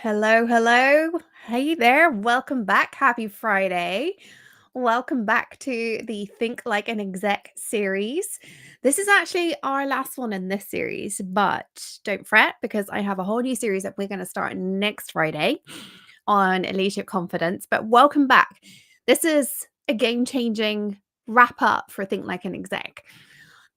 Hello, hello. Hey there. Welcome back. Happy Friday. Welcome back to the Think Like an Exec series. This is actually our last one in this series, but don't fret because I have a whole new series that we're going to start next Friday on leadership confidence. But welcome back. This is a game changing wrap up for Think Like an Exec.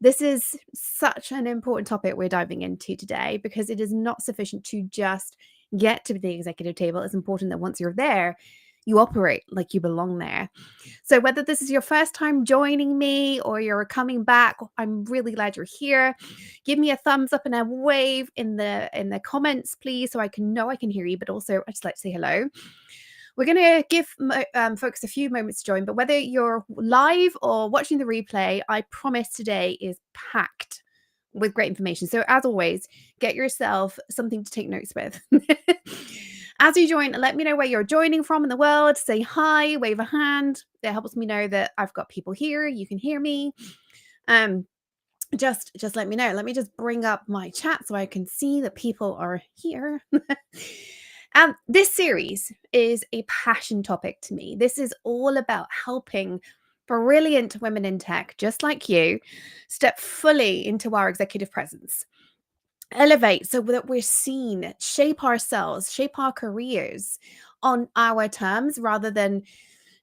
This is such an important topic we're diving into today because it is not sufficient to just get to the executive table. It's important that once you're there, you operate like you belong there. So whether this is your first time joining me or you're coming back, I'm really glad you're here. Give me a thumbs up and a wave in the comments, please, so I can know I can hear you, but also I just like to say hello. We're going to give folks a few moments to join, but whether you're live or watching the replay, I promise today is packed with great information. So as always, get yourself something to take notes with. As you join, let me know where you're joining from in the world. Say hi, wave a hand. It helps me know that I've got people here. You can hear me. Just let me know. Let me just bring up my chat so I can see that people are here. This series is a passion topic to me. This is all about helping brilliant women in tech, just like you, step fully into our executive presence, elevate so that we're seen, shape ourselves, shape our careers on our terms rather than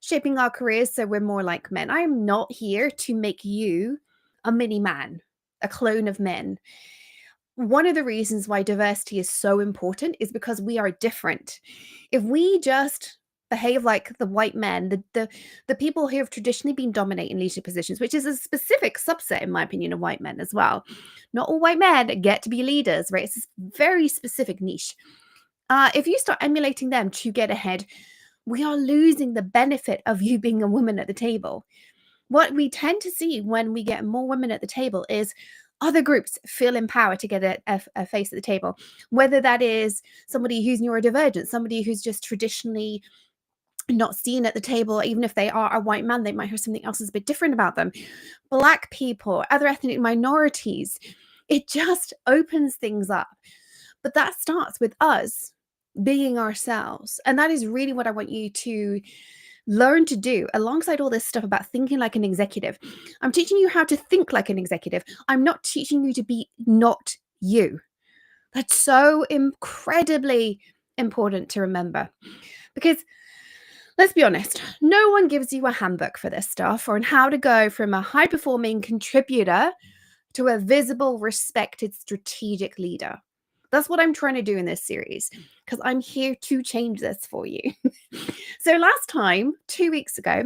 shaping our careers so we're more like men. I am not here to make you a mini man, a clone of men. One of the reasons why diversity is so important is because we are different. If we just behave like the white men, the people who have traditionally been dominating leadership positions, which is a specific subset, in my opinion, of white men as well. Not all white men get to be leaders, right? It's a very specific niche. If you start emulating them to get ahead, we are losing the benefit of you being a woman at the table. What we tend to see when we get more women at the table is other groups feel empowered to get a face at the table, whether that is somebody who's neurodivergent, somebody who's just traditionally not seen at the table. Even if they are a white man, they might have something else that's a bit different about them. Black people, other ethnic minorities, it just opens things up. But that starts with us being ourselves. And that is really what I want you to learn to do alongside all this stuff about thinking like an executive. I'm teaching you how to think like an executive. I'm not teaching you to be not you. That's so incredibly important to remember because let's be honest, no one gives you a handbook for this stuff or on how to go from a high performing contributor to a visible, respected strategic leader. That's what I'm trying to do in this series because I'm here to change this for you. So last time, 2 weeks ago,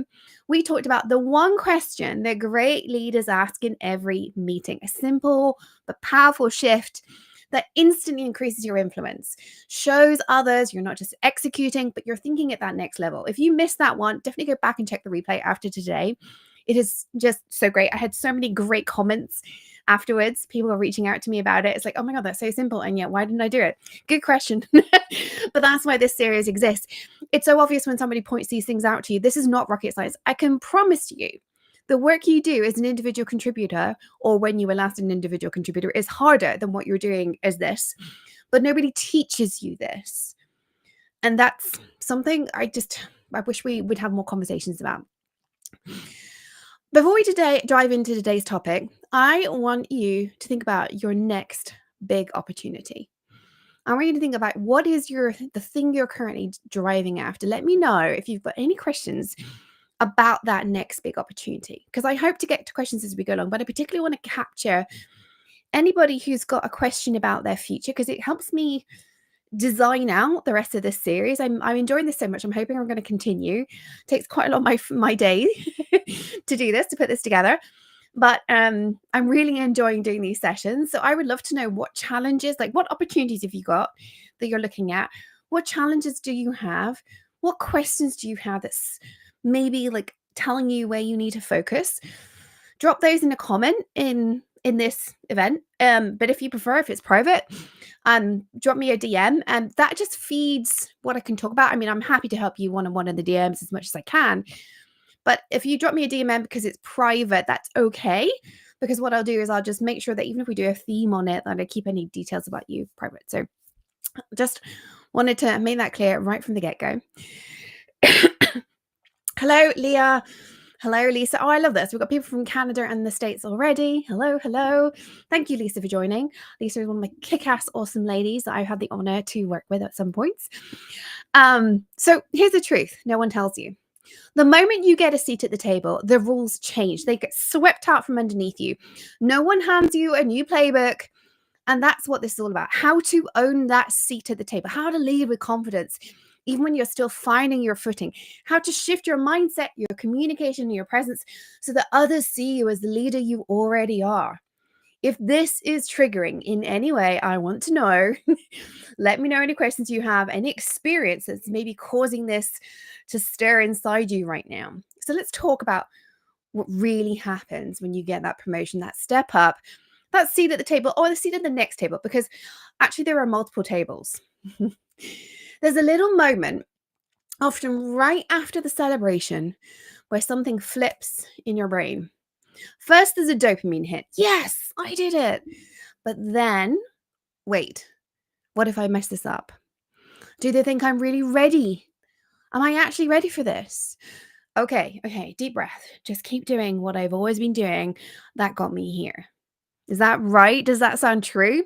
we talked about the one question that great leaders ask in every meeting, a simple but powerful shift that instantly increases your influence, shows others you're not just executing, but you're thinking at that next level. If you missed that one, definitely go back and check the replay after today. It is just so great. I had so many great comments afterwards. People are reaching out to me about it. It's like, oh my God, that's so simple. And yet, why didn't I do it? Good question. But that's why this series exists. It's so obvious when somebody points these things out to you. This is not rocket science. I can promise you the work you do as an individual contributor, or when you were last an individual contributor, is harder than what you're doing as this. But nobody teaches you this. And that's something I wish we would have more conversations about. Before we dive into today's topic, I want you to think about your next big opportunity. I want you to think about what is the thing you're currently driving after. Let me know if you've got any questions about that next big opportunity, because I hope to get to questions as we go along, but I particularly want to capture anybody who's got a question about their future because it helps me design out the rest of this series. I'm enjoying this so much. I'm hoping I'm going to continue. It takes quite a lot of my day to do this, to put this together. But I'm really enjoying doing these sessions. So I would love to know what challenges, like what opportunities have you got that you're looking at? What challenges do you have? What questions do you have that's maybe like telling you where you need to focus? Drop those in a comment in this event. But if you prefer, if it's private, drop me a DM, and that just feeds what I can talk about. I mean, I'm happy to help you one-on-one in the DMs as much as I can. But if you drop me a DM because it's private, that's okay. Because what I'll do is I'll just make sure that even if we do a theme on it, that I keep any details about you private. So just Wanted to make that clear right from the get-go. Hello, Leah. Hello, Lisa. Oh, I love this. We've got people from Canada and the States already. Hello, hello. Thank you, Lisa, for joining. Lisa is one of my kick-ass awesome ladies that I've had the honor to work with at some points. So here's the truth. No one tells you. The moment you get a seat at the table, the rules change. They get swept out from underneath you. No one hands you a new playbook. And that's what this is all about. How to own that seat at the table, how to lead with confidence, even when you're still finding your footing, how to shift your mindset, your communication, and your presence so that others see you as the leader you already are. If this is triggering in any way, I want to know. Let me know any questions you have, any experience that's maybe causing this to stir inside you right now. So let's talk about what really happens when you get that promotion, that step up, that seat at the table, or the seat at the next table, because actually there are multiple tables. There's a little moment, often right after the celebration, where something flips in your brain. First, there's a dopamine hit. Yes, I did it. But then, wait, what if I mess this up? Do they think I'm really ready? Am I actually ready for this? Okay, deep breath. Just keep doing what I've always been doing. That got me here. Is that right? Does that sound true?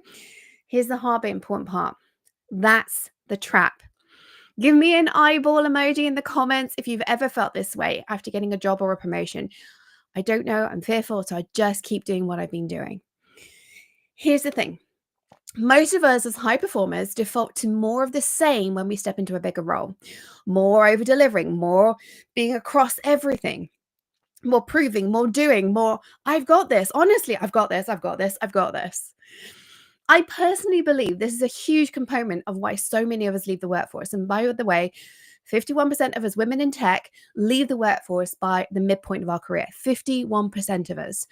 Here's the hard but important part. That's the trap. Give me an eyeball emoji in the comments if you've ever felt this way after getting a job or a promotion. I don't know. I'm fearful, so I just keep doing what I've been doing. Here's the thing. Most of us as high performers default to more of the same when we step into a bigger role. More over delivering, more being across everything, more proving, more doing, more, I've got this. Honestly, I've got this. I personally believe this is a huge component of why so many of us leave the workforce. And by the way, 51% of us women in tech leave the workforce by the midpoint of our career. 51% of us.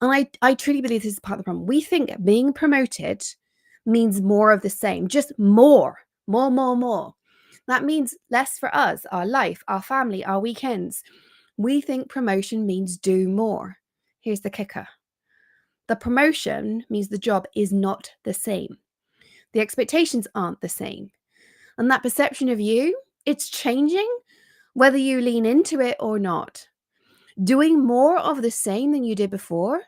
And I truly believe this is part of the problem. We think being promoted means more of the same, just more. That means less for us, our life, our family, our weekends. We think promotion means do more. Here's the kicker. The promotion means the job is not the same. The expectations aren't the same. And that perception of you, it's changing whether you lean into it or not. Doing more of the same than you did before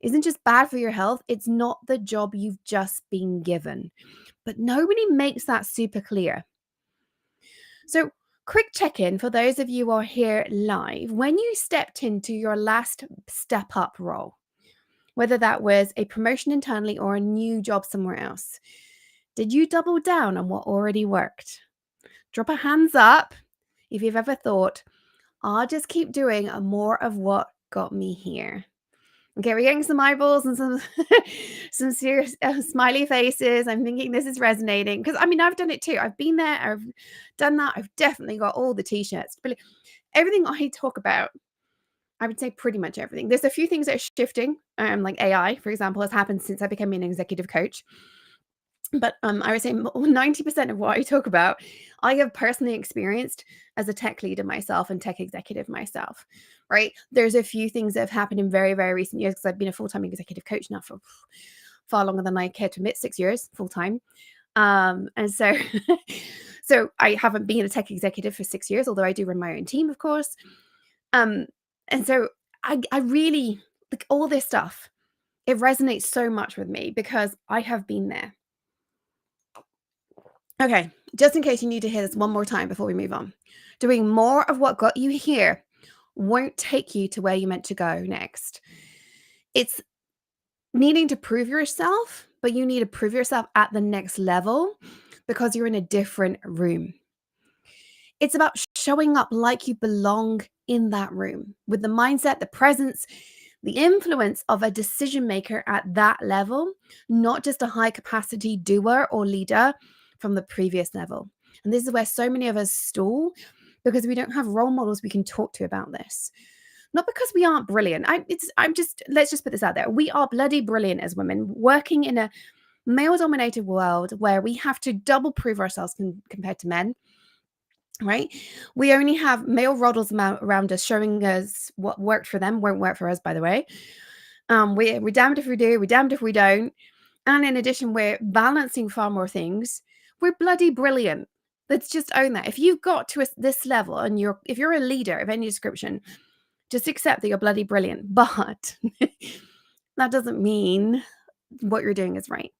isn't just bad for your health. It's not the job you've just been given. But nobody makes that super clear. So quick check-in for those of you who are here live. When you stepped into your last step up role, whether that was a promotion internally or a new job somewhere else, did you double down on what already worked? Drop a hands up if you've ever thought, I'll just keep doing more of what got me here. Okay, we're getting some eyeballs and some serious smiley faces. I'm thinking this is resonating because I mean, I've done it too. I've been there. I've done that. I've definitely got all the t-shirts. But everything I talk about, I would say pretty much everything. There's a few things that are shifting, like AI, for example, has happened since I became an executive coach. But I would say 90% of what I talk about, I have personally experienced as a tech leader myself and tech executive myself, right? There's a few things that have happened in very, very recent years because I've been a full-time executive coach now for far longer than I care to admit, 6 years full-time. And so, so I haven't been a tech executive for 6 years, although I do run my own team, of course. And so I really, like all this stuff, it resonates so much with me because I have been there. Okay, just in case you need to hear this one more time before we move on. Doing more of what got you here won't take you to where you meant to go next. It's needing to prove yourself, but you need to prove yourself at the next level because you're in a different room. It's about showing up like you belong in that room with the mindset, the presence, the influence of a decision maker at that level, not just a high capacity doer or leader from the previous level. And this is where so many of us stall because we don't have role models we can talk to about this. Not because we aren't brilliant. Let's just put this out there. We are bloody brilliant as women working in a male dominated world where we have to double prove ourselves compared to men. Right? We only have male models around us showing us what worked for them, won't work for us, by the way. We're damned if we do, we're damned if we don't. And in addition, we're balancing far more things, we're bloody brilliant. Let's just own that. If you've got to this level and if you're a leader of any description, just accept that you're bloody brilliant. But that doesn't mean what you're doing is right.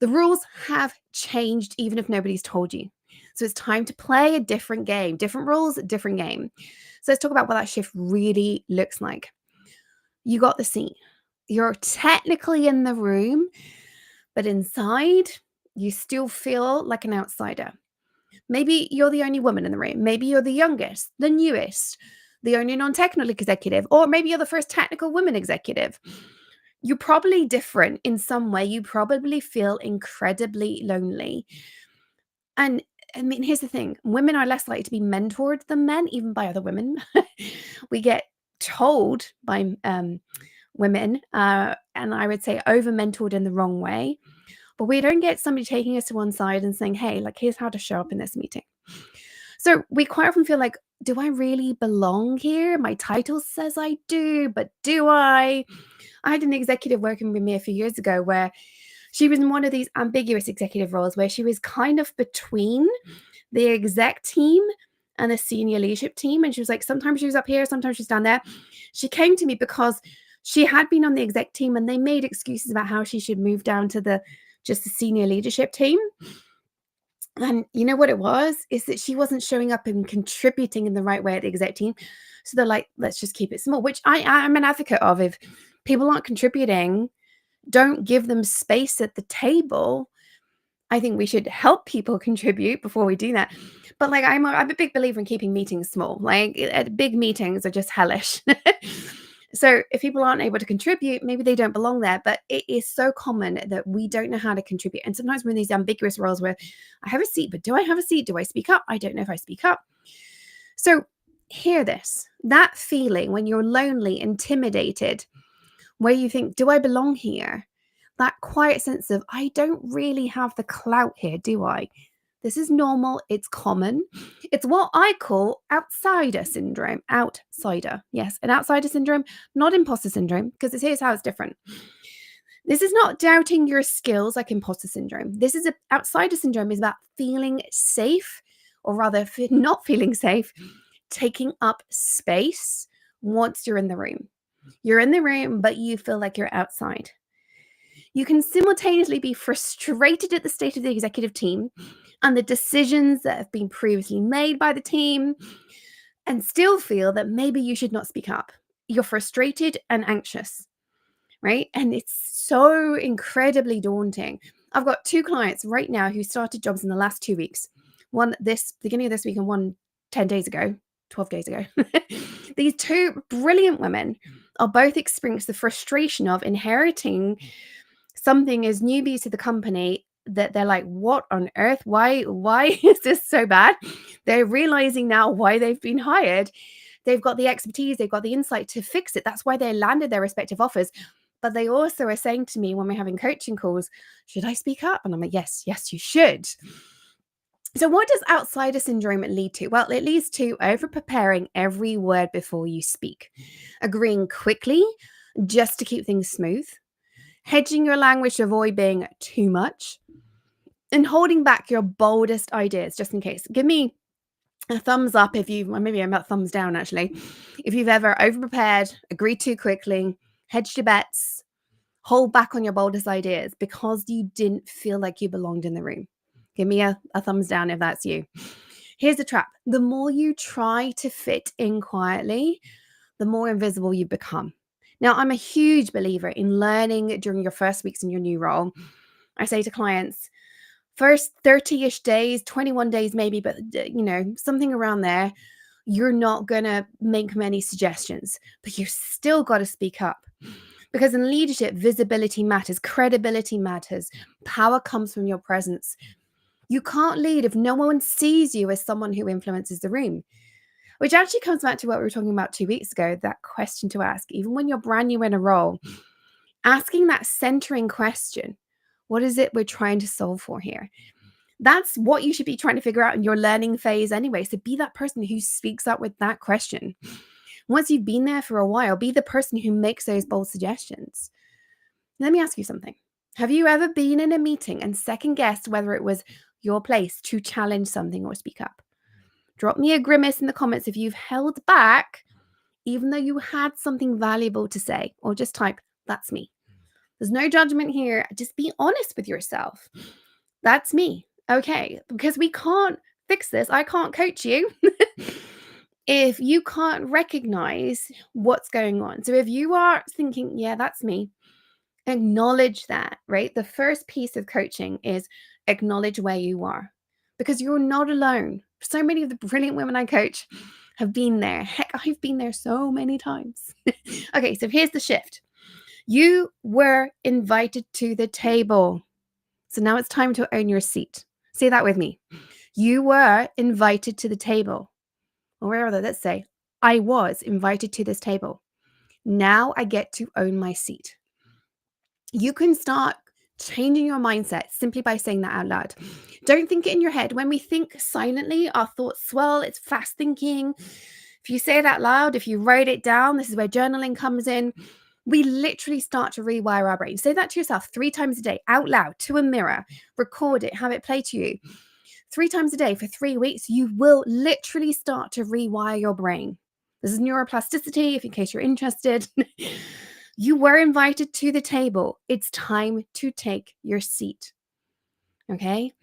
The rules have changed even if nobody's told you. So it's time to play a different game. Different rules, different game. So let's talk about what that shift really looks like. You got the seat. You're technically in the room, but inside, you still feel like an outsider. Maybe you're the only woman in the room. Maybe you're the youngest, the newest, the only non-technical executive, or maybe you're the first technical woman executive. You're probably different in some way. You probably feel incredibly lonely. And I mean, here's the thing. Women are less likely to be mentored than men, even by other women. We get told by women, and I would say over-mentored in the wrong way. But we don't get somebody taking us to one side and saying, hey, like, here's how to show up in this meeting. So we quite often feel like, do I really belong here? My title says I do, but do I? I had an executive working with me a few years ago where she was in one of these ambiguous executive roles where she was kind of between the exec team and the senior leadership team. And she was like, sometimes she was up here, sometimes she's down there. She came to me because she had been on the exec team and they made excuses about how she should move down to just the senior leadership team. And you know what it was? Is that she wasn't showing up and contributing in the right way at the exec team. So they're like, let's just keep it small, which I'm an advocate of. If people aren't contributing, don't give them space at the table. I think we should help people contribute before we do that. But like, I'm a big believer in keeping meetings small. Like big meetings are just hellish. So if people aren't able to contribute, maybe they don't belong there. But it is so common that we don't know how to contribute. And sometimes we're in these ambiguous roles where I have a seat, but do I have a seat? Do I speak up? I don't know if I speak up. So hear this, that feeling when you're lonely, intimidated, where you think, do I belong here? That quiet sense of, I don't really have the clout here, do I? This is normal. It's common. It's what I call outsider syndrome. Outsider. Yes, an outsider syndrome, not imposter syndrome, because here's how it's different. This is not doubting your skills like imposter syndrome. This is outsider syndrome is about feeling safe, or rather not feeling safe, taking up space once you're in the room. You're in the room, but you feel like you're outside. You can simultaneously be frustrated at the state of the executive team and the decisions that have been previously made by the team, and still feel that maybe you should not speak up. You're frustrated and anxious, right? And it's so incredibly daunting. I've got 2 clients right now who started jobs in the last 2 weeks. One this beginning of this week and one 10 days ago, 12 days ago. These 2 brilliant women are both experiencing the frustration of inheriting something as newbies to the company that they're like, what on earth? Why is this so bad? They're realizing now why they've been hired. They've got the expertise, they've got the insight to fix it. That's why they landed their respective offers. But they also are saying to me when we're having coaching calls, should I speak up? And I'm like, yes, you should. So what does outsider syndrome lead to? Well, it leads to over-preparing every word before you speak, agreeing quickly just to keep things smooth, hedging your language to avoid being too much, and holding back your boldest ideas just in case. Give me a thumbs up if you, or maybe I'm about thumbs down actually, if you've ever over-prepared, agreed too quickly, hedged your bets, hold back on your boldest ideas because you didn't feel like you belonged in the room. Give me a thumbs down if that's you. Here's the trap. The more you try to fit in quietly, the more invisible you become. Now, I'm a huge believer in learning during your first weeks in your new role. I say to clients, first 30-ish days, 21 days maybe, but something around there, you're not going to make many suggestions, but you still got to speak up. Because in leadership, visibility matters, credibility matters, power comes from your presence. You can't lead if no one sees you as someone who influences the room, which actually comes back to what we were talking about 2 weeks ago, that question to ask, even when you're brand new in a role, asking that centering question, what is it we're trying to solve for here? That's what you should be trying to figure out in your learning phase anyway. So be that person who speaks up with that question. Once you've been there for a while, be the person who makes those bold suggestions. Let me ask you something. Have you ever been in a meeting and second guessed whether it was your place to challenge something or speak up. Drop me a grimace in the comments if you've held back, even though you had something valuable to say, or just type, "That's me." There's no judgment here. Just be honest with yourself. That's me. Okay. Because we can't fix this. I can't coach you if you can't recognize what's going on. So if you are thinking, yeah, that's me, acknowledge that, right? The first piece of coaching is acknowledge where you are because you're not alone. So many of the brilliant women I coach have been there. Heck, I've been there so many times. Okay, so here's the shift. You were invited to the table. So now it's time to own your seat. Say that with me. You were invited to the table. Or wherever, let's say, I was invited to this table. Now I get to own my seat. You can start changing your mindset simply by saying that out loud. Don't think it in your head. When we think silently, our thoughts swell. It's fast thinking. If you say it out loud, if you write it down, this is where journaling comes in. We literally start to rewire our brain. Say that to yourself 3 times a day, out loud, to a mirror. Record it, have it play to you. 3 times a day for 3 weeks, you will literally start to rewire your brain. This is neuroplasticity, if in case you're interested. You were invited to the table. It's time to take your seat. Okay?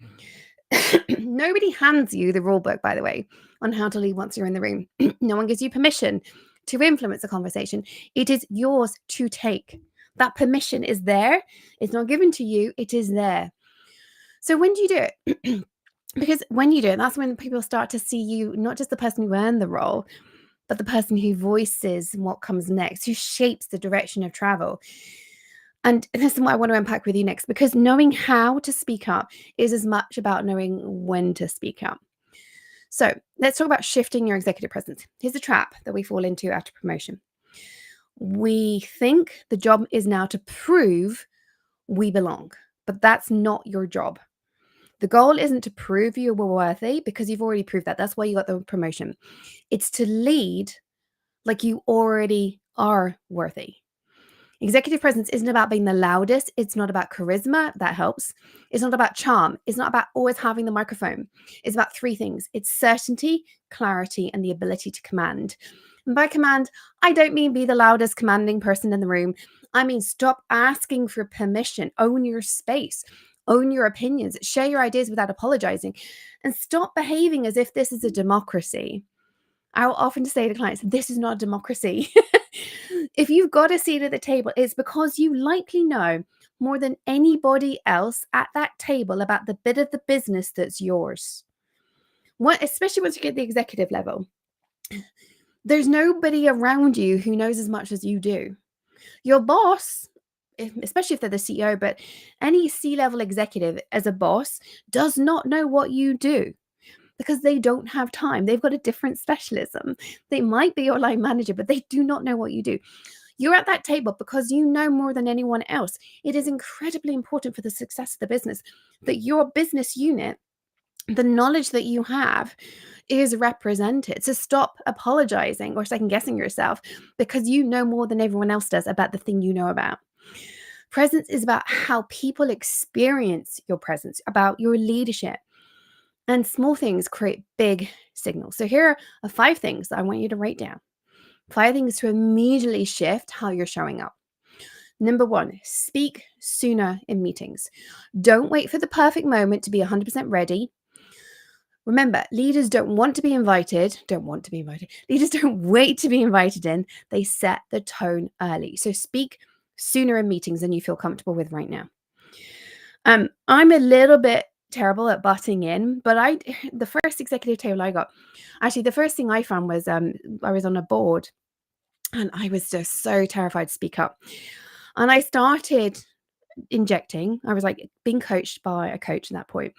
Nobody hands you the rule book, by the way, on how to lead once you're in the room. No one gives you permission to influence the conversation. It is yours to take. That permission is there. It's not given to you. It is there. So when do you do it? Because when you do it, that's when people start to see you, not just the person who earned the role, but the person who voices what comes next, who shapes the direction of travel. And this is what I want to unpack with you next, because knowing how to speak up is as much about knowing when to speak up. So let's talk about shifting your executive presence. Here's a trap that we fall into after promotion. We think the job is now to prove we belong, but that's not your job. The goal isn't to prove you were worthy because you've already proved that. That's why you got the promotion. It's to lead like you already are worthy. Executive presence isn't about being the loudest. It's not about charisma. That helps. It's not about charm. It's not about always having the microphone. It's about 3 things. It's certainty, clarity, and the ability to command. And by command, I don't mean be the loudest commanding person in the room. I mean, stop asking for permission. Own your space. Own your opinions. Share your ideas without apologizing. And stop behaving as if this is a democracy. I will often say to clients, this is not a democracy. If you've got a seat at the table, it's because you likely know more than anybody else at that table about the bit of the business that's yours. Especially once you get to the executive level, there's nobody around you who knows as much as you do. Your boss, especially if they're the CEO, but any C-level executive as a boss does not know what you do, because they don't have time. They've got a different specialism. They might be your line manager, but they do not know what you do. You're at that table because you know more than anyone else. It is incredibly important for the success of the business that your business unit, the knowledge that you have, is represented. So stop apologizing or second guessing yourself because you know more than everyone else does about the thing you know about. Presence is about how people experience your presence, about your leadership. And small things create big signals. So here are 5 things that I want you to write down. 5 things to immediately shift how you're showing up. Number 1, speak sooner in meetings. Don't wait for the perfect moment to be 100% ready. Remember, leaders don't want to be invited. Leaders don't wait to be invited in. They set the tone early. So speak sooner in meetings than you feel comfortable with right now. I'm a little bit terrible at butting in, but the first executive table I got, actually the first thing I found was I was on a board and I was just so terrified to speak up. And I started injecting. I was like being coached by a coach at that point.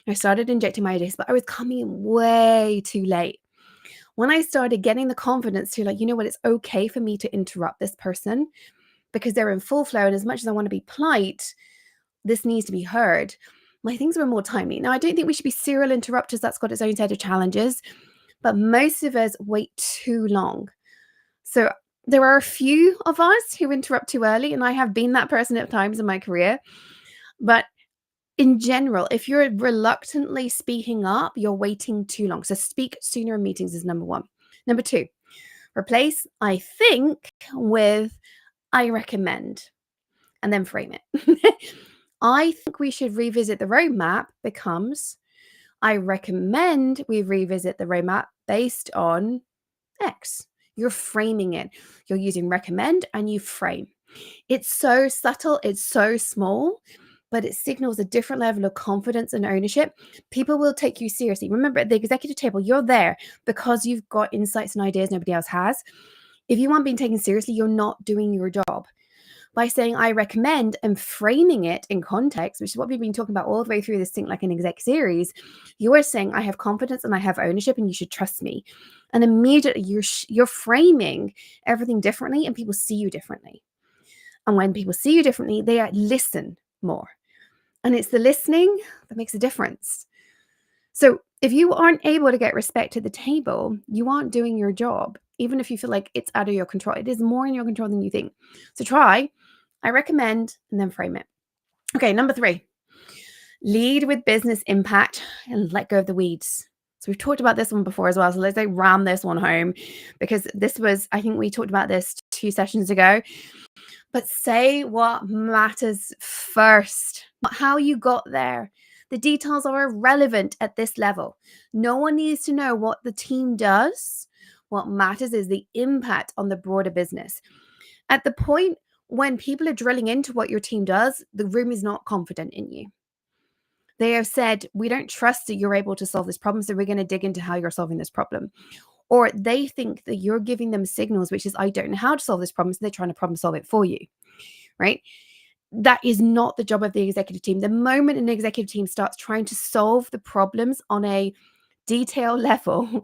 I started injecting my ideas, but I was coming in way too late. When I started getting the confidence to like, you know what, it's okay for me to interrupt this person because they're in full flow. And as much as I want to be polite, this needs to be heard. My things were more timely. Now, I don't think we should be serial interrupters. That's got its own set of challenges. But most of us wait too long. So there are a few of us who interrupt too early. And I have been that person at times in my career. But in general, if you're reluctantly speaking up, you're waiting too long. So speak sooner in meetings is number one. Number two, replace I think with I recommend and then frame it. I think we should revisit the roadmap becomes I recommend we revisit the roadmap based on X. You're framing it. You're using recommend and you frame. It's so subtle, it's so small, but it signals a different level of confidence and ownership. People will take you seriously. Remember, at the executive table, you're there because you've got insights and ideas nobody else has. If you aren't being taken seriously, you're not doing your job. By saying I recommend and framing it in context, which is what we've been talking about all the way through this Think Like an Exec series, you are saying I have confidence and I have ownership and you should trust me. And immediately you're framing everything differently and people see you differently. And when people see you differently, they listen more. And it's the listening that makes a difference. So if you aren't able to get respect at the table, you aren't doing your job, even if you feel like it's out of your control. It is more in your control than you think. So try, I recommend, and then frame it. Okay, number 3, lead with business impact and let go of the weeds. So we've talked about this one before as well. So let's ram this one home because I think we talked about this 2 sessions ago. But say what matters first, not how you got there. The details are irrelevant at this level. No one needs to know what the team does. What matters is the impact on the broader business. At the point when people are drilling into what your team does, the room is not confident in you. They have said, we don't trust that you're able to solve this problem, so we're going to dig into how you're solving this problem. Or they think that you're giving them signals, which is, I don't know how to solve this problem, so they're trying to problem solve it for you, right? That is not the job of the executive team. The moment an executive team starts trying to solve the problems on a detail level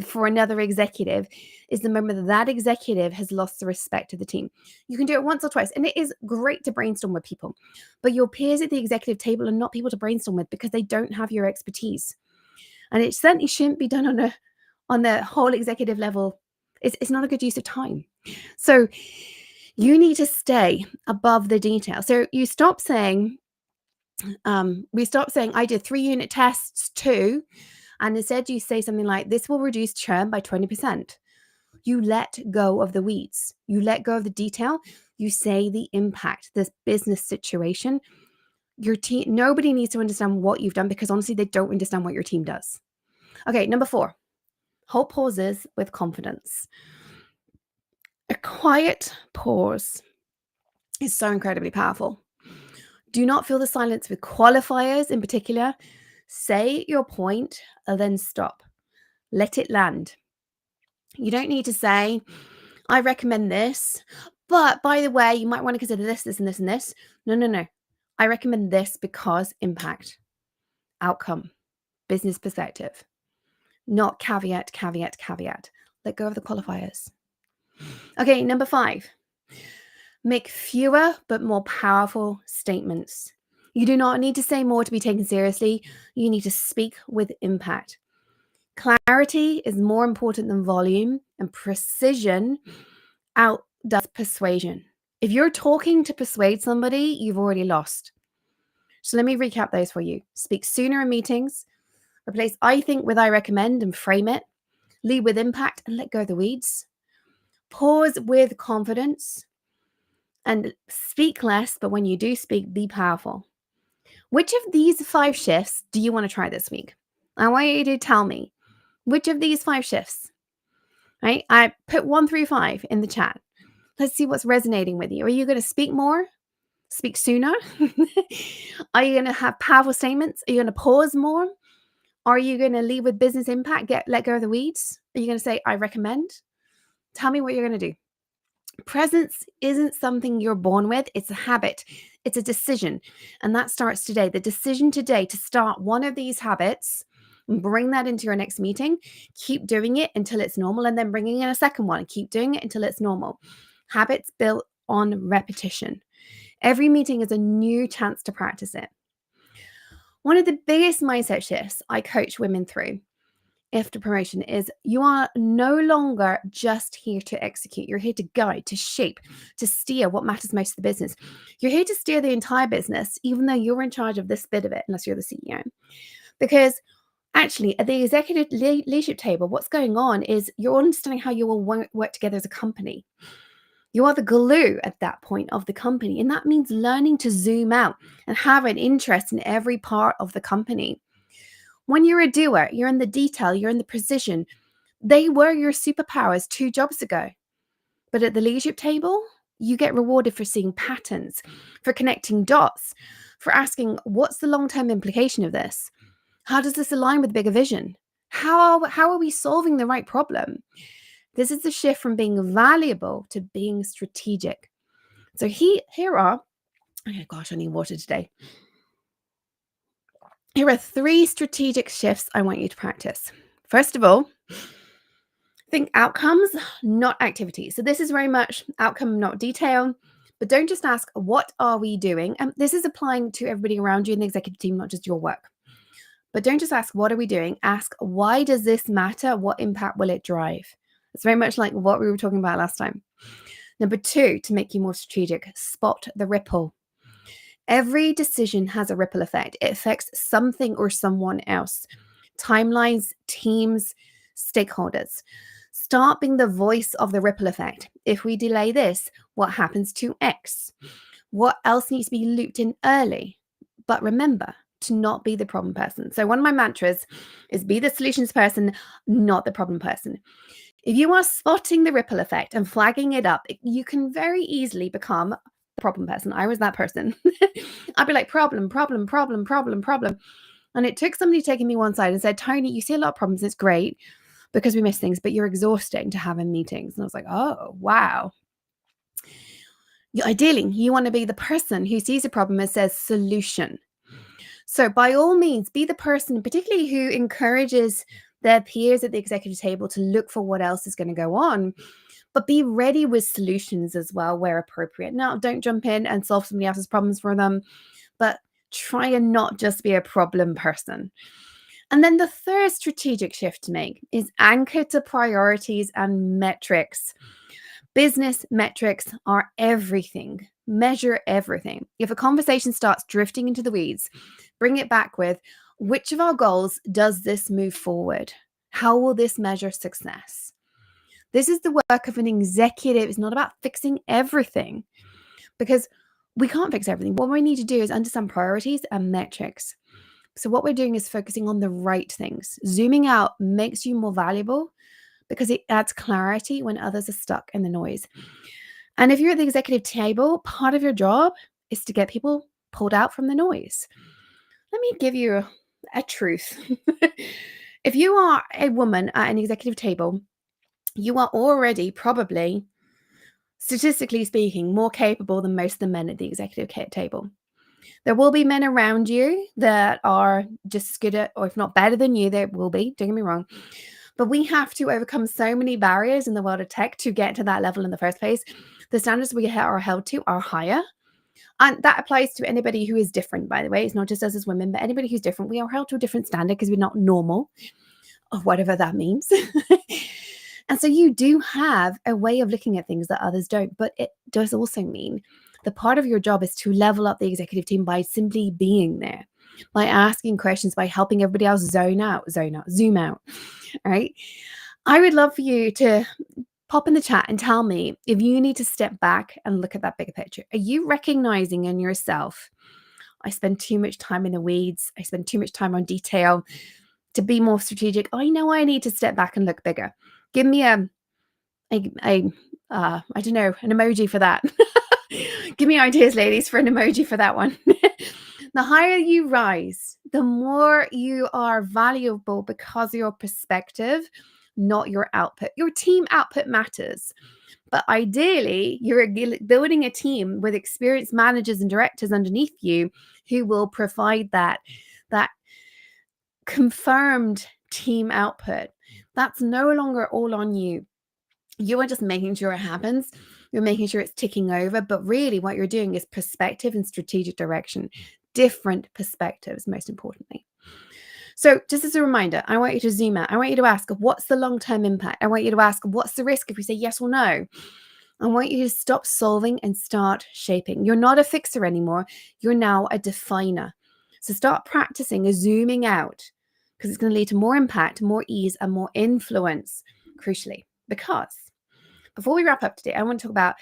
for another executive is the moment that executive has lost the respect of the team. You can do it once or twice, and it is great to brainstorm with people, but your peers at the executive table are not people to brainstorm with because they don't have your expertise. And it certainly shouldn't be done on the whole executive level. It's not a good use of time. So you need to stay above the detail. So you stop saying, I did 3 unit tests, 2, and instead you say something like, this will reduce churn by 20%. You let go of the weeds. You let go of the detail. You say the impact, this business situation. Your team, nobody needs to understand what you've done because honestly, they don't understand what your team does. Okay, number 4, hold pauses with confidence. A quiet pause is so incredibly powerful. Do not fill the silence with qualifiers in particular. Say your point and then stop. Let it land. You don't need to say, I recommend this, but by the way, you might want to consider this, this, and this, and this. No. I recommend this because impact, outcome, business perspective, not caveat. Let go of the qualifiers. Okay, number 5. Make fewer but more powerful statements. You do not need to say more to be taken seriously. You need to speak with impact. Clarity is more important than volume, and precision outdoes persuasion. If you're talking to persuade somebody, you've already lost. So let me recap those for you. Speak sooner in meetings. Replace I think with I recommend and frame it. Lead with impact and let go of the weeds. Pause with confidence. And speak less, but when you do speak, be powerful. Which of these 5 shifts do you want to try this week? I want you to tell me which of these 5 shifts, right? I put 1 through 5 in the chat. Let's see what's resonating with you. Are you going to speak more? Speak sooner? Are you going to have powerful statements? Are you going to pause more? Are you going to lead with business impact? Let go of the weeds? Are you going to say, I recommend? Tell me what you're going to do. Presence isn't something you're born with. It's a habit. It's a decision. And that starts today. The decision today to start one of these habits and bring that into your next meeting. Keep doing it until it's normal, and then bringing in a second one. Keep doing it until it's normal. Habits built on repetition. Every meeting is a new chance to practice it. One of the biggest mindset shifts I coach women through after promotion is you are no longer just here to execute. You're here to guide, to shape, to steer what matters most to the business. You're here to steer the entire business, even though you're in charge of this bit of it, unless you're the CEO. Because actually, at the executive leadership table, what's going on is you're understanding how you will work together as a company. You are the glue at that point of the company. And that means learning to zoom out and have an interest in every part of the company. When you're a doer, you're in the detail, you're in the precision. They were your superpowers 2 jobs ago. But at the leadership table, you get rewarded for seeing patterns, for connecting dots, for asking, what's the long-term implication of this? How does this align with the bigger vision? How are we solving the right problem? This is the shift from being valuable to being strategic. So here are, oh gosh, I need water today. Here are 3 strategic shifts I want you to practice. First of all, think outcomes, not activities. So this is very much outcome, not detail. But don't just ask, what are we doing? And this is applying to everybody around you in the executive team, not just your work. But don't just ask, what are we doing? Ask, why does this matter? What impact will it drive? It's very much like what we were talking about last time. Number 2, to make you more strategic, spot the ripple. Every decision has a ripple effect. It affects something or someone else. Timelines, teams, stakeholders. Start being the voice of the ripple effect. If we delay this, what happens to X? What else needs to be looped in early? But remember to not be the problem person. So one of my mantras is be the solutions person, not the problem person. If you are spotting the ripple effect and flagging it up, you can very easily become the problem person. I was that person. I'd be like, problem. And it took somebody taking me one side and said, Toni, you see a lot of problems. It's great because we miss things, but you're exhausting to have in meetings. And I was like, oh, wow. Ideally, you want to be the person who sees a problem and says solution. So by all means, be the person, particularly who encourages their peers at the executive table to look for what else is going to go on, but be ready with solutions as well where appropriate. Now, don't jump in and solve somebody else's problems for them, but try and not just be a problem person. And then the third strategic shift to make is anchor to priorities and metrics. Business metrics are everything. Measure everything. If a conversation starts drifting into the weeds, bring it back with, which of our goals does this move forward? How will this measure success? This is the work of an executive. It's not about fixing everything because we can't fix everything. What we need to do is understand priorities and metrics. So what we're doing is focusing on the right things. Zooming out makes you more valuable because it adds clarity when others are stuck in the noise. And if you're at the executive table, part of your job is to get people pulled out from the noise. Let me give you a truth. If you are a woman at an executive table, you are already probably, statistically speaking, more capable than most of the men at the executive table. There will be men around you that are just as good at, or if not better than you, there will be, don't get me wrong. But we have to overcome so many barriers in the world of tech to get to that level in the first place. The standards we are held to are higher. And that applies to anybody who is different, by the way. It's not just us as women, but anybody who's different. We are held to a different standard because we're not normal, or whatever that means. And so you do have a way of looking at things that others don't. But it does also mean the part of your job is to level up the executive team by simply being there, by asking questions, by helping everybody else zoom out, right? I would love for you to pop in the chat and tell me if you need to step back and look at that bigger picture. Are you recognizing in yourself, I spend too much time in the weeds, I spend too much time on detail to be more strategic? I know I need to step back and look bigger. Give me I don't know, an emoji for that. Give me ideas, ladies, for an emoji for that one. The higher you rise, the more you are valuable because of your perspective, not your output. Your team output matters. But ideally, you're building a team with experienced managers and directors underneath you who will provide that confirmed team output. That's no longer all on you. You are just making sure it happens. You're making sure it's ticking over. But really what you're doing is perspective and strategic direction. Different perspectives, most importantly. So, just as a reminder, I want you to zoom out. I want you to ask, what's the long term impact? I want you to ask, what's the risk if we say yes or no? I want you to stop solving and start shaping. You're not a fixer anymore. You're now a definer. So, start practicing a zooming out because it's going to lead to more impact, more ease, and more influence, crucially. Because before we wrap up today, I want to talk about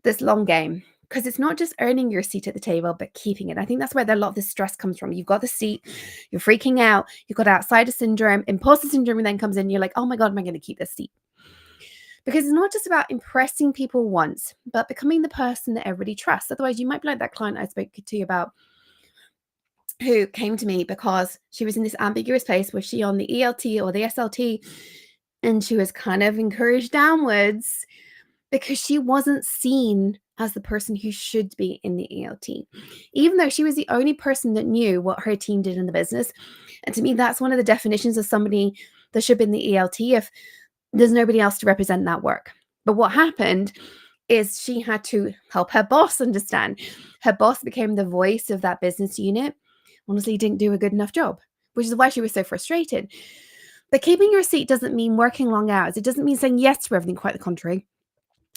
this long game because it's not just earning your seat at the table, but keeping it. I think that's where a lot of this stress comes from. You've got the seat, you're freaking out, you've got outsider syndrome, imposter syndrome then comes in, you're like, oh my God, am I going to keep this seat? Because it's not just about impressing people once, but becoming the person that everybody trusts. Otherwise, you might be like that client I spoke to you about who came to me because she was in this ambiguous place. Was she on the ELT or the SLT? And she was kind of encouraged downwards because she wasn't seen as the person who should be in the ELT, even though she was the only person that knew what her team did in the business. And to me, that's one of the definitions of somebody that should be in the ELT if there's nobody else to represent that work. But what happened is she had to help her boss understand. Her boss became the voice of that business unit. Honestly, didn't do a good enough job, which is why she was so frustrated. But keeping your seat doesn't mean working long hours. It doesn't mean saying yes to everything, quite the contrary.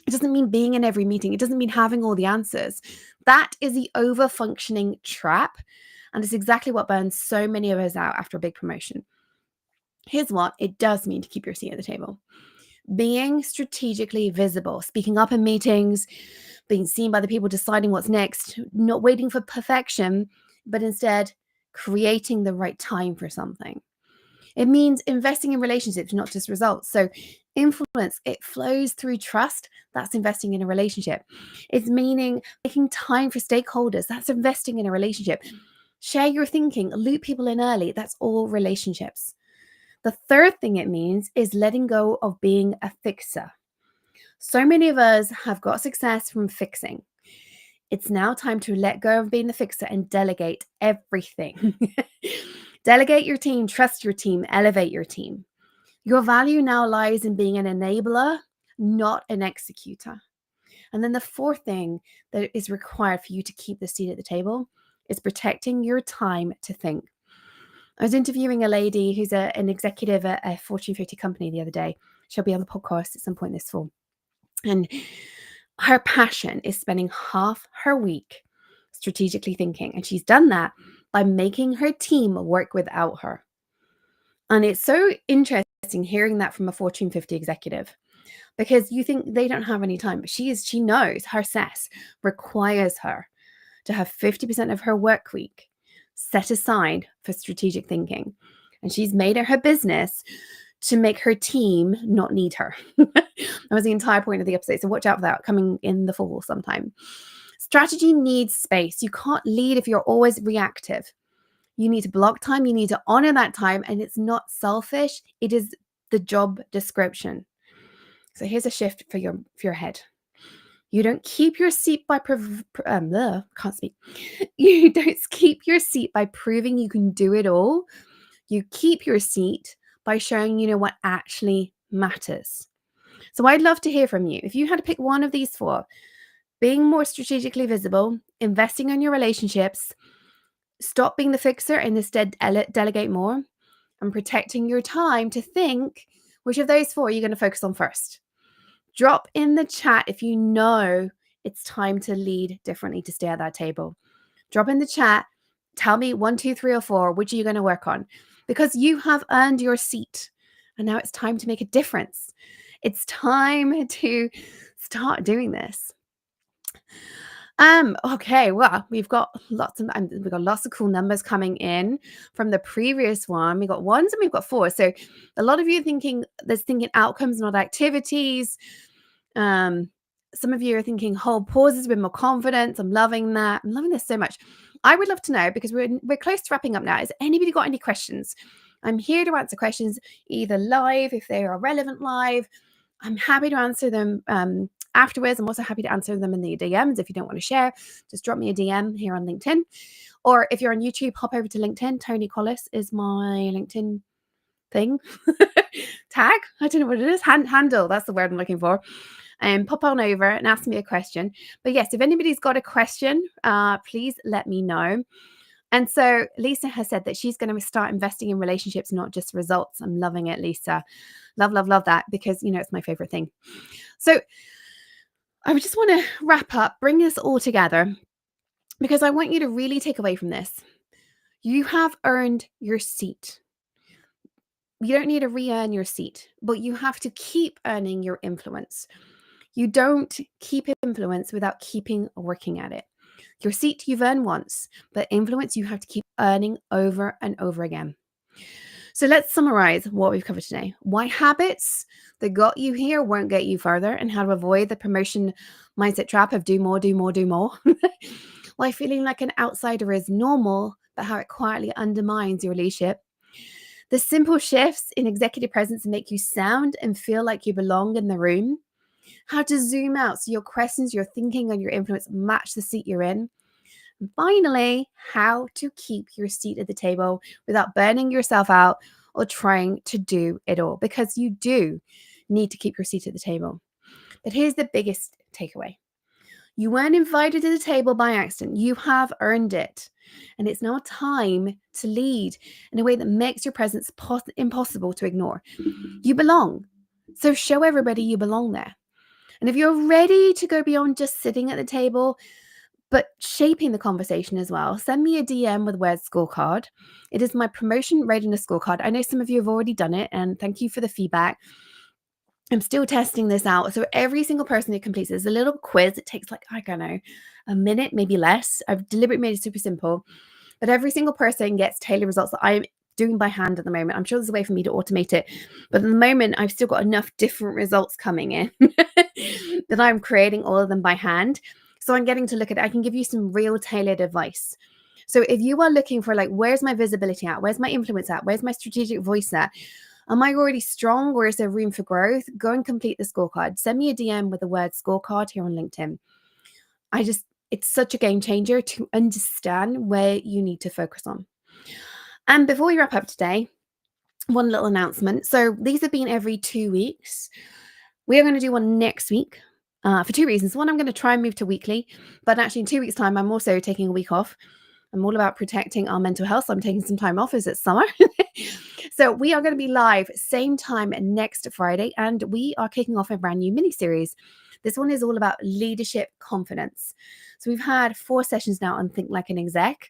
It doesn't mean being in every meeting. It doesn't mean having all the answers. That is the over-functioning trap. And it's exactly what burns so many of us out after a big promotion. Here's what it does mean to keep your seat at the table. Being strategically visible, speaking up in meetings, being seen by the people deciding what's next, not waiting for perfection, but instead creating the right time for something. It means investing in relationships, not just results. So influence, it flows through trust. That's investing in a relationship. It's meaning making time for stakeholders. That's investing in a relationship. Share your thinking, loop people in early. That's all relationships. The third thing it means is letting go of being a fixer. So many of us have got success from fixing. It's now time to let go of being the fixer and delegate everything. Delegate your team, trust your team, elevate your team. Your value now lies in being an enabler, not an executor. And then the fourth thing that is required for you to keep the seat at the table is protecting your time to think. I was interviewing a lady who's an executive at a Fortune 50 company the other day. She'll be on the podcast at some point this fall. And her passion is spending half her week strategically thinking. And she's done that by making her team work without her. And it's so interesting hearing that from a Fortune 50 executive because you think they don't have any time, but she knows her success requires her to have 50% of her work week set aside for strategic thinking. And she's made it her business to make her team not need her. That was the entire point of the episode. So watch out for that coming in the fall sometime. Strategy needs space. You can't lead if you're always reactive. You need to block time. You need to honor that time. And it's not selfish. It is the job description. So here's a shift for your head. You don't keep your seat by can't speak. You don't keep your seat by proving you can do it all. You keep your seat by showing you know what actually matters. So I'd love to hear from you. If you had to pick one of these four, being more strategically visible, investing in your relationships, stop being the fixer and instead delegate more, and protecting your time to think, which of those four are you going to focus on first? Drop in the chat if you know it's time to lead differently to stay at that table. Drop in the chat. Tell me 1, 2, 3, or 4, which are you going to work on? Because you have earned your seat. And now it's time to make a difference. It's time to start doing this. Okay, well, we've got lots of cool numbers coming in from the previous one. We got ones and we've got fours. So a lot of you are thinking outcomes, not activities. Some of you are thinking hold pauses with more confidence. I'm loving that. I'm loving this so much. I would love to know, because we're close to wrapping up now. Has anybody got any questions? I'm here to answer questions either live if they are relevant live. I'm happy to answer them afterwards. I'm also happy to answer them in the DMs. If you don't want to share, just drop me a DM here on LinkedIn. Or if you're on YouTube, hop over to LinkedIn. Toni Collis is my LinkedIn thing. Tag? I don't know what it is. Handle. That's the word I'm looking for. Pop on over and ask me a question. But yes, if anybody's got a question, please let me know. And so Lisa has said that she's going to start investing in relationships, not just results. I'm loving it, Lisa. Love, love, love that, because, it's my favorite thing. So I just want to wrap up, bring this all together, because I want you to really take away from this. You have earned your seat. You don't need to re-earn your seat, but you have to keep earning your influence. You don't keep influence without keeping working at it. Your seat you've earned once, but influence you have to keep earning over and over again. So let's summarize what we've covered today. Why habits that got you here won't get you further, and how to avoid the promotion mindset trap of do more, do more, do more. Why feeling like an outsider is normal, but how it quietly undermines your leadership. The simple shifts in executive presence make you sound and feel like you belong in the room. How to zoom out so your questions, your thinking, and your influence match the seat you're in. And finally, how to keep your seat at the table without burning yourself out or trying to do it all, because you do need to keep your seat at the table. But here's the biggest takeaway. You weren't invited to the table by accident. You have earned it. And it's now time to lead in a way that makes your presence impossible to ignore. You belong. So show everybody you belong there. And if you're ready to go beyond just sitting at the table, but shaping the conversation as well, send me a DM with word scorecard. It is my promotion readiness scorecard. I know some of you have already done it, and thank you for the feedback. I'm still testing this out. So every single person who completes this, a little quiz. It takes like, I don't know, a minute, maybe less. I've deliberately made it super simple. But every single person gets tailored results that I'm doing by hand at the moment. I'm sure there's a way for me to automate it. But at the moment, I've still got enough different results coming in that I'm creating all of them by hand. So I'm getting to look at it. I can give you some real tailored advice. So if you are looking for like, where's my visibility at? Where's my influence at? Where's my strategic voice at? Am I already strong, or is there room for growth? Go and complete the scorecard. Send me a DM with the word scorecard here on LinkedIn. It's such a game changer to understand where you need to focus on. And before we wrap up today, one little announcement. So these have been every 2 weeks. We are going to do one next week for two reasons. One, I'm going to try and move to weekly, but actually in 2 weeks' time, I'm also taking a week off. I'm all about protecting our mental health. So I'm taking some time off as it's summer. So we are going to be live same time next Friday, and we are kicking off a brand new mini series. This one is all about leadership confidence. So we've had 4 sessions now on Think Like an Exec.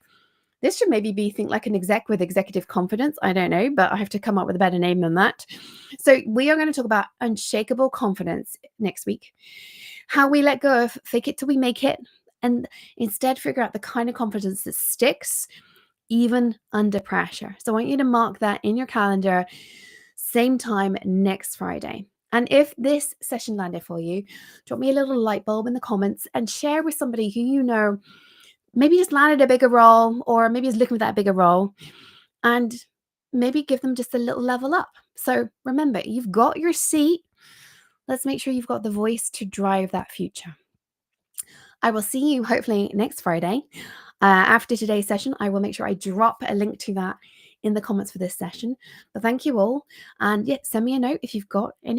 This should maybe be Think Like an Exec with executive confidence. I don't know, but I have to come up with a better name than that. So we are going to talk about unshakable confidence next week. How we let go of fake it till we make it, and instead figure out the kind of confidence that sticks even under pressure. So I want you to mark that in your calendar, same time next Friday. And if this session landed for you, drop me a little light bulb in the comments and share with somebody who you know maybe just landed a bigger role, or maybe is looking for that bigger role, and maybe give them just a little level up. So remember, you've got your seat. Let's make sure you've got the voice to drive that future. I will see you hopefully next Friday. After today's session, I will make sure I drop a link to that in the comments for this session. But thank you all. And yeah, send me a note if you've got any